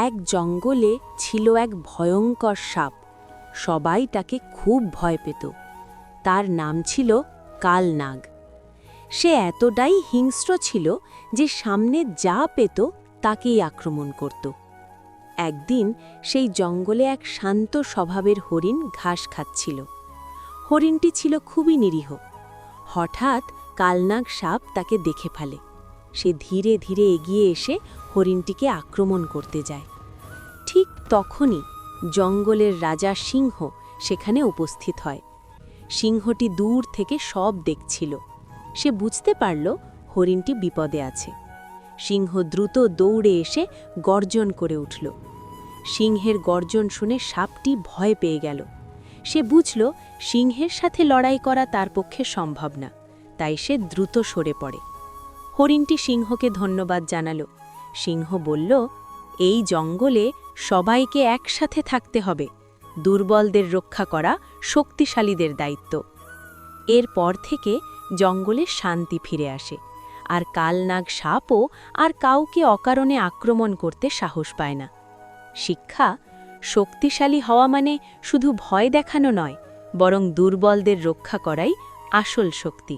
এক জঙ্গলে ছিল এক ভয়ঙ্কর সাপ। সবাই তাকে খুব ভয় পেত। তার নাম ছিল কালনাগ। সে এতটাই হিংস্র ছিল যে সামনে যা পেত তাকেই আক্রমণ করত। একদিন সেই জঙ্গলে এক শান্ত স্বভাবের হরিণ ঘাস খাচ্ছিল। হরিণটি ছিল খুবই নিরীহ। হঠাৎ কালনাগ সাপ তাকে দেখে ফেলে। সে ধীরে ধীরে এগিয়ে এসে হরিণটিকে আক্রমণ করতে যায়। ঠিক তখনই জঙ্গলের রাজা সিংহ সেখানে উপস্থিত হয়। সিংহটি দূর থেকে সব দেখছিল। সে বুঝতে পারল হরিণটি বিপদে আছে। সিংহ দ্রুত দৌড়ে এসে গর্জন করে উঠল। সিংহের গর্জন শুনে সাপটি ভয় পেয়ে গেল। সে বুঝল সিংহের সাথে লড়াই করা তার পক্ষে সম্ভব না, তাই সে দ্রুত সরে পড়ে। হরিণটি সিংহকে ধন্যবাদ জানাল। সিংহ বলল, এই জঙ্গলে সবাইকে একসাথে থাকতে হবে। দুর্বলদের রক্ষা করা শক্তিশালীদের দায়িত্ব। এরপর থেকে জঙ্গলে শান্তি ফিরে আসে, আর কালনাগ সাপও আর কাউকে অকারণে আক্রমণ করতে সাহস পায় না। শিক্ষা: শক্তিশালী হওয়া মানে শুধু ভয় দেখানো নয়, বরং দুর্বলদের রক্ষা করাই আসল শক্তি।